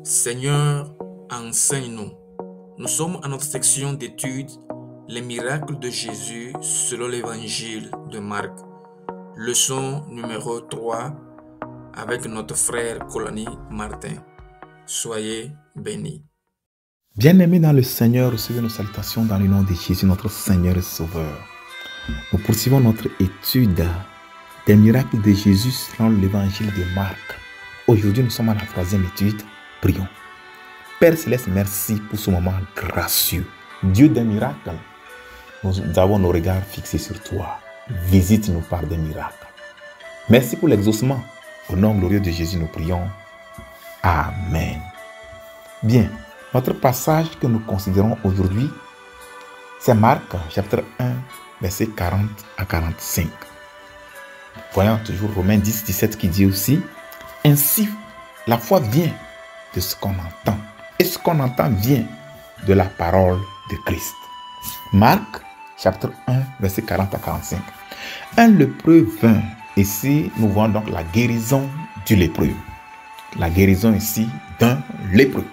Seigneur, enseigne-nous. Nous sommes à notre section d'études, les miracles de Jésus selon l'évangile de Marc. Leçon numéro 3 avec notre frère Colani Martin. Soyez bénis. Bien-aimés dans le Seigneur, recevez nos salutations dans le nom de Jésus, notre Seigneur et Sauveur. Nous poursuivons notre étude des miracles de Jésus selon l'évangile de Marc. Aujourd'hui, nous sommes à la troisième étude. Prions. Père Céleste, merci pour ce moment gracieux. Dieu des miracles, nous avons nos regards fixés sur toi. Visite-nous par des miracles. Merci pour l'exaucement. Au nom glorieux de Jésus, nous prions. Amen. Bien, notre passage que nous considérons aujourd'hui, c'est Marc, chapitre 1, versets 40 à 45. Voyons toujours Romains 10, 17 qui dit aussi, « Ainsi, la foi vient de ce qu'on entend, et ce qu'on entend vient de la parole de Christ. » Marc, chapitre 1, versets 40 à 45. Un lépreux vint. Ici, nous voyons donc la guérison du lépreux. La guérison ici d'un lépreux.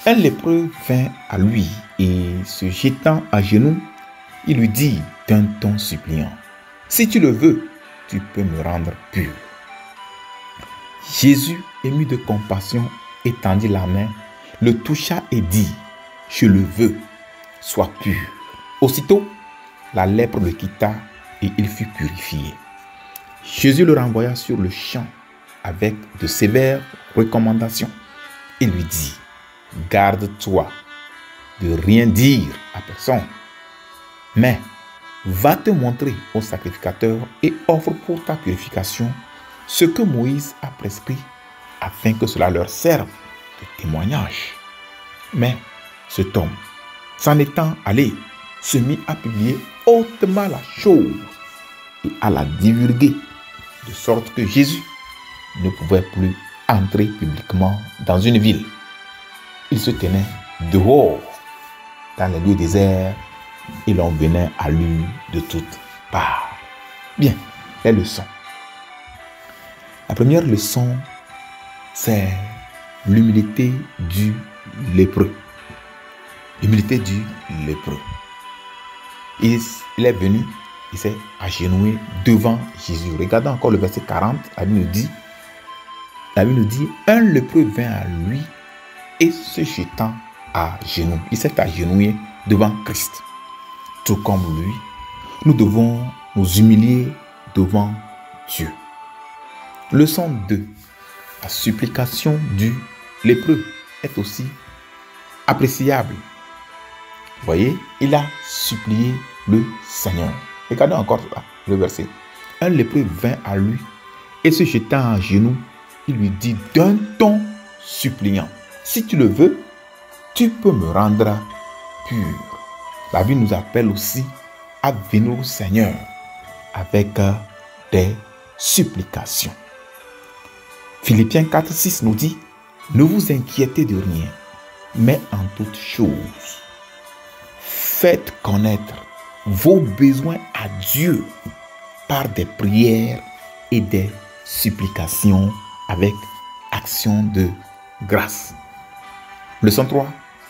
Un lépreux vint à lui et se jetant à genoux, il lui dit d'un ton suppliant, « Si tu le veux, tu peux me rendre pur. » Jésus, ému de compassion, étendit la main, le toucha et dit, « Je le veux, sois pur. » Aussitôt, la lèpre le quitta et il fut purifié. Jésus le renvoya sur le champ avec de sévères recommandations. Il lui dit, « Garde-toi de rien dire à personne, mais va te montrer au sacrificateur et offre pour ta purification ce que Moïse a prescrit afin que cela leur serve de témoignage. » Mais cet homme, s'en étant allé, se mit à publier hautement la chose et à la divulguer, de sorte que Jésus ne pouvait plus entrer publiquement dans une ville. Il se tenait dehors, dans les lieux déserts, et l'on venait à lui de toutes parts. Bien, les leçons. La première leçon, c'est l'humilité du lépreux. L'humilité du lépreux. Il est venu, il s'est agenouillé devant Jésus. Regardons encore le verset 40, la Bible nous dit, un lépreux vint à lui et se jetant à genoux. Il s'est agenouillé devant Christ. Tout comme lui, nous devons nous humilier devant Dieu. Leçon 2. La supplication du lépreux est aussi appréciable. Vous voyez, il a supplié le Seigneur. Regardez encore le verset. Un lépreux vint à lui et se jetant à genoux, il lui dit d'un ton suppliant, « Si tu le veux, tu peux me rendre pur. » La Bible nous appelle aussi à venir au Seigneur avec des supplications. Philippiens 4, 6 nous dit, « Ne vous inquiétez de rien, mais en toutes choses, faites connaître vos besoins à Dieu par des prières et des supplications avec action de grâce. » Leçon 3.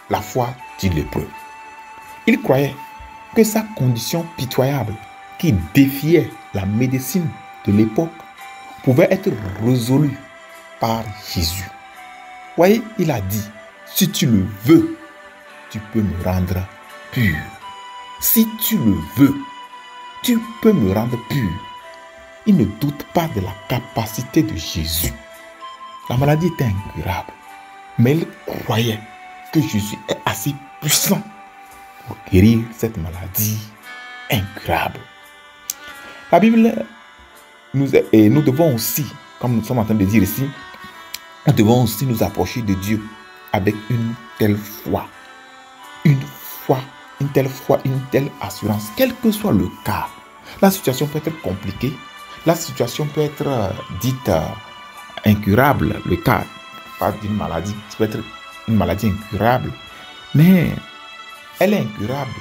La foi du lépreux. Il croyait que sa condition pitoyable, qui défiait la médecine de l'époque, pouvait être résolue par Jésus. Voyez, il a dit, « Si tu le veux, tu peux me rendre pur. » Si tu le veux, tu peux me rendre pur. Il ne doute pas de la capacité de Jésus. La maladie était incurable, mais il croyait que Jésus est assez puissant pour guérir cette maladie incurable. La Bible nous devons aussi, comme nous sommes en train de dire ici, nous devons aussi nous approcher de Dieu avec une telle foi. Une telle assurance, quel que soit le cas. La situation peut être compliquée, la situation peut être dite incurable, le cas pas d'une maladie, ça peut être une maladie incurable, mais elle est incurable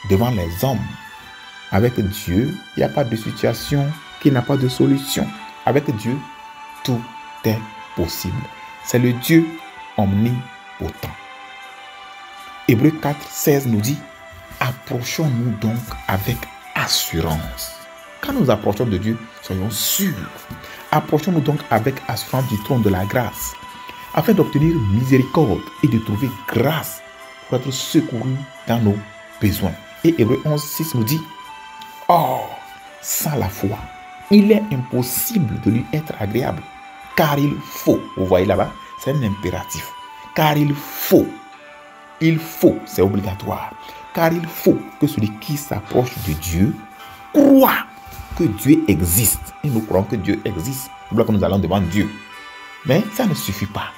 devant les hommes. Avec Dieu, il n'y a pas de situation qui n'a pas de solution. Avec Dieu, tout est possible. C'est le Dieu omnipotent. Hébreux 4, 16 nous dit, approchons-nous donc avec assurance. Quand nous approchons de Dieu, soyons sûrs. Approchons-nous donc avec assurance du trône de la grâce, afin d'obtenir miséricorde et de trouver grâce pour être secourus dans nos besoins. Et Hébreux 11, 6 nous dit, or, sans la foi, il est impossible de lui être agréable, car il faut, vous voyez là-bas, c'est un impératif, car il faut, c'est obligatoire, car il faut que celui qui s'approche de Dieu croit que Dieu existe. Et nous croyons que Dieu existe, c'est pour que nous allons devant Dieu. Mais ça ne suffit pas.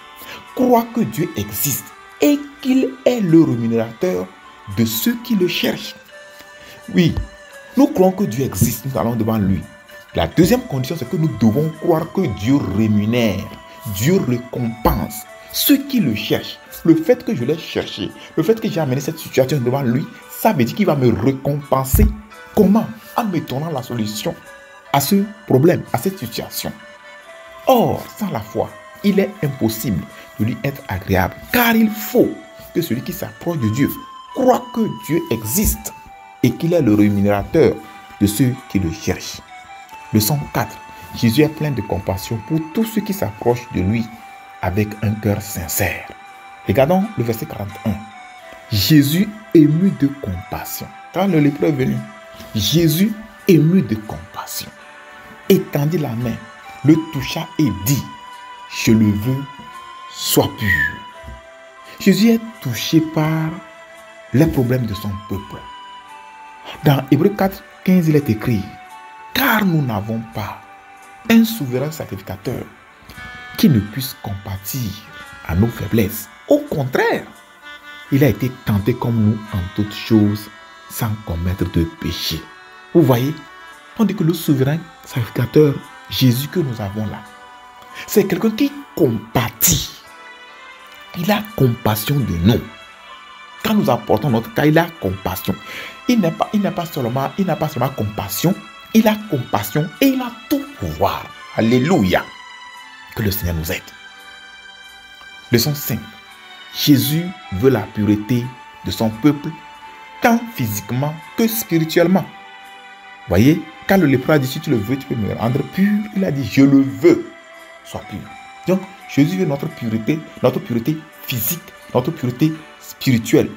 Croire que Dieu existe et qu'il est le rémunérateur de ceux qui le cherchent. Oui, nous croyons que Dieu existe, nous allons devant lui. La deuxième condition, c'est que nous devons croire que Dieu rémunère, Dieu récompense ceux qui le cherchent. Le fait que je l'ai cherché, le fait que j'ai amené cette situation devant lui, ça veut dire qu'il va me récompenser. Comment? En me donnant la solution à ce problème, à cette situation. Or, sans la foi, il est impossible de lui être agréable, car il faut que celui qui s'approche de Dieu croit que Dieu existe et qu'il est le rémunérateur de ceux qui le cherchent. Leçon 4. Jésus est plein de compassion pour tous ceux qui s'approchent de lui avec un cœur sincère. Regardons le verset 41. Jésus ému de compassion. Quand le lépreux est venu, Jésus ému de compassion étendit la main, le toucha et dit, je le veux, sois pur. Jésus est touché par les problèmes de son peuple. Dans Hébreux 4, 15, il est écrit, car nous n'avons pas un souverain sacrificateur qui ne puisse compatir à nos faiblesses. Au contraire, il a été tenté comme nous en toutes choses sans commettre de péché. Vous voyez, on dit que le souverain sacrificateur, Jésus que nous avons là, c'est quelqu'un qui compatit. Il a compassion de nous. Quand nous apportons notre cas, il a compassion. Il n'a pas seulement compassion, il a compassion et il a tout pouvoir. Alléluia. Que le Seigneur nous aide. Leçon 5. Jésus veut la pureté de son peuple, tant physiquement que spirituellement. Voyez, quand le lépreux a dit, si tu le veux, tu peux me rendre pur, il a dit, je le veux, sois pur. Donc, Jésus veut notre pureté physique, notre pureté spirituelle.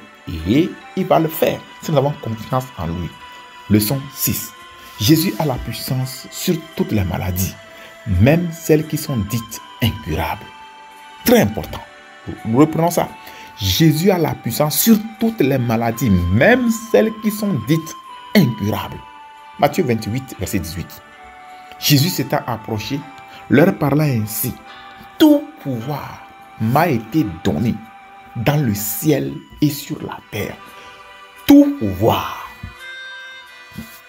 Et il va le faire si nous avons confiance en lui. Leçon 6. Jésus a la puissance sur toutes les maladies, même celles qui sont dites incurables. Très important. Nous reprenons ça. Jésus a la puissance sur toutes les maladies, même celles qui sont dites incurables. Matthieu 28, verset 18. Jésus s'étant approché, leur parla ainsi. Tout pouvoir m'a été donné dans le ciel et sur la terre. Tout pouvoir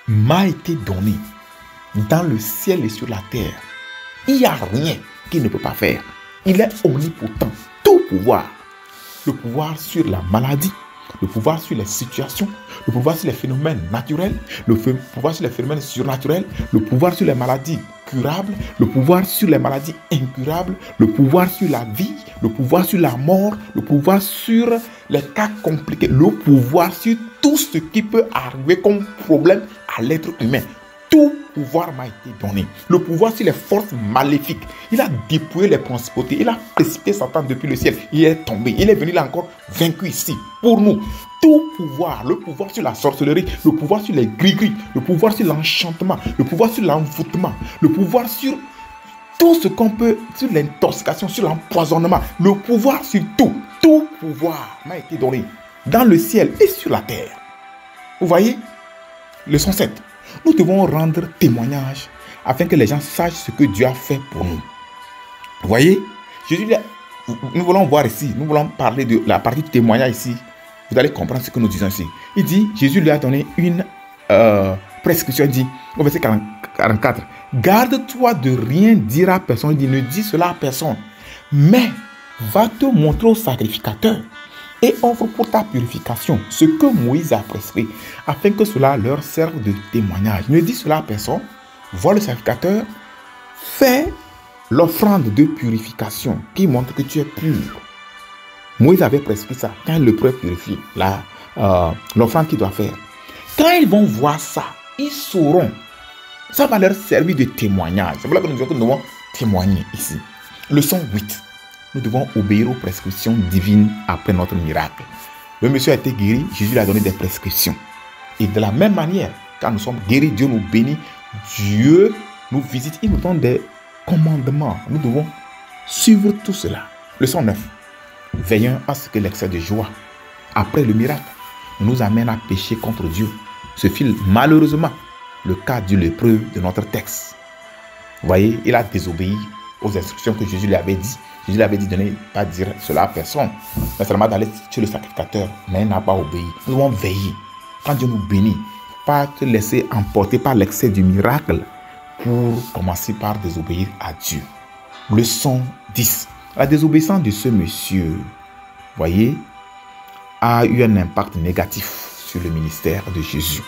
m'a été donné dans le ciel et sur la terre. Il n'y a rien qu'il ne peut pas faire. Il est omnipotent. Tout pouvoir. Le pouvoir sur la maladie, le pouvoir sur les situations, le pouvoir sur les phénomènes naturels, le pouvoir sur les phénomènes surnaturels, le pouvoir sur les maladies curables, le pouvoir sur les maladies incurables, le pouvoir sur la vie, le pouvoir sur la mort, le pouvoir sur les cas compliqués, le pouvoir sur tout ce qui peut arriver comme problème à l'être humain. Tout pouvoir m'a été donné. Le pouvoir sur les forces maléfiques. Il a dépouillé les principautés. Il a précipité Satan depuis le ciel. Il est tombé. Il est venu là encore vaincu ici. Pour nous, tout pouvoir. Le pouvoir sur la sorcellerie. Le pouvoir sur les gris-gris. Le pouvoir sur l'enchantement. Le pouvoir sur l'envoûtement. Le pouvoir sur tout ce qu'on peut. Sur l'intoxication. Sur l'empoisonnement. Le pouvoir sur tout. Tout pouvoir m'a été donné. Dans le ciel et sur la terre. Vous voyez? Leçon 7. Nous devons rendre témoignage afin que les gens sachent ce que Dieu a fait pour nous. Vous voyez, Jésus, nous voulons voir ici, nous voulons parler de la partie du témoignage ici. Vous allez comprendre ce que nous disons ici. Il dit, Jésus lui a donné une prescription, il dit, au verset 44, garde-toi de rien dire à personne. Il dit, ne dis cela à personne, mais va te montrer au sacrificateur et offre pour ta purification ce que Moïse a prescrit, afin que cela leur serve de témoignage. Ne dis cela à personne. Vois le sacrificateur, fais l'offrande de purification qui montre que tu es pur. Moïse avait prescrit ça. Quand le peuple purifie, l'offrande qu'il doit faire. Quand ils vont voir ça, ils sauront. Ça va leur servir de témoignage. C'est pour ça que nous devons témoigner ici. Leçon 8. Nous devons obéir aux prescriptions divines après notre miracle. Le monsieur a été guéri, Jésus lui a donné des prescriptions. Et de la même manière, quand nous sommes guéris, Dieu nous bénit, Dieu nous visite, il nous donne des commandements. Nous devons suivre tout cela. Leçon 9. Veillons à ce que l'excès de joie après le miracle nous amène à pécher contre Dieu. Ce fut malheureusement le cas du lépreux de notre texte. Vous voyez, il a désobéi aux instructions que Jésus lui avait dit. Jésus lui avait dit de ne pas dire cela à personne, mais seulement d'aller chez le sacrificateur, mais il n'a pas obéi. Nous devons veiller. Quand Dieu nous bénit, pas te laisser emporter par l'excès du miracle pour commencer par désobéir à Dieu. Leçon 10. La désobéissance de ce monsieur, voyez, a eu un impact négatif sur le ministère de Jésus.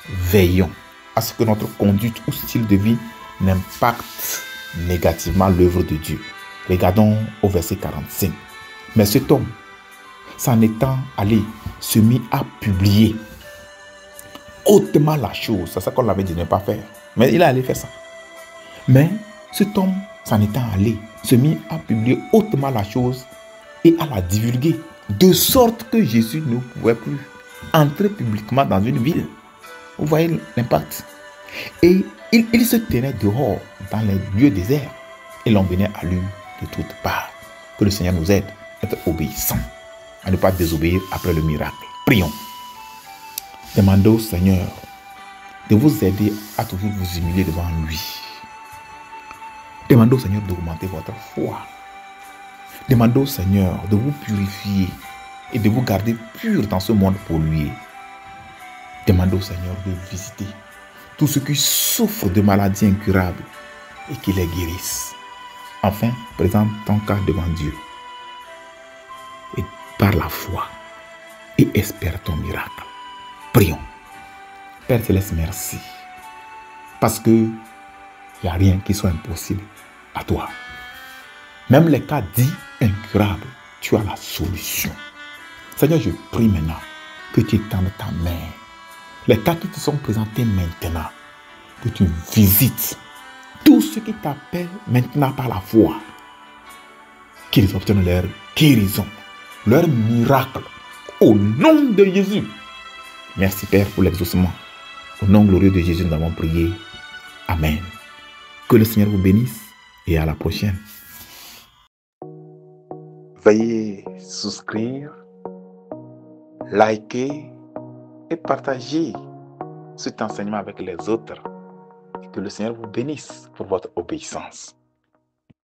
Veillons à ce que notre conduite ou style de vie n'impacte négativement l'œuvre de Dieu. Regardons au verset 45. Mais cet homme, s'en étant allé, se mit à publier hautement la chose. C'est ça qu'on l'avait dit de ne pas faire. Mais il est allé faire ça. Mais cet homme, s'en étant allé, se mit à publier hautement la chose et à la divulguer. De sorte que Jésus ne pouvait plus entrer publiquement dans une ville. Vous voyez l'impact. Et il se tenait dehors dans les lieux déserts. Et l'on venait à lui de toutes parts. Que le Seigneur nous aide à être obéissants, à ne pas désobéir après le miracle. Prions. Demandez au Seigneur de vous aider à toujours vous humilier devant lui. Demandez au Seigneur d'augmenter votre foi. Demandez au Seigneur de vous purifier et de vous garder pur dans ce monde pollué. Demandez au Seigneur de visiter tous ceux qui souffrent de maladies incurables et qui les guérissent. Enfin, présente ton cas devant Dieu et par la foi et espère ton miracle. Prions. Père Céleste, merci. Parce que il n'y a rien qui soit impossible à toi. Même les cas dits incurables, tu as la solution. Seigneur, je prie maintenant que tu étendes ta main. Les cas qui te sont présentés maintenant, que tu visites tous ceux qui t'appellent maintenant par la foi, qu'ils obtiennent leur guérison, leur miracle, au nom de Jésus. Merci Père pour l'exaucement. Au nom glorieux de Jésus, nous avons prié. Amen. Que le Seigneur vous bénisse et à la prochaine. Veuillez souscrire, liker et partager cet enseignement avec les autres. Et que le Seigneur vous bénisse pour votre obéissance.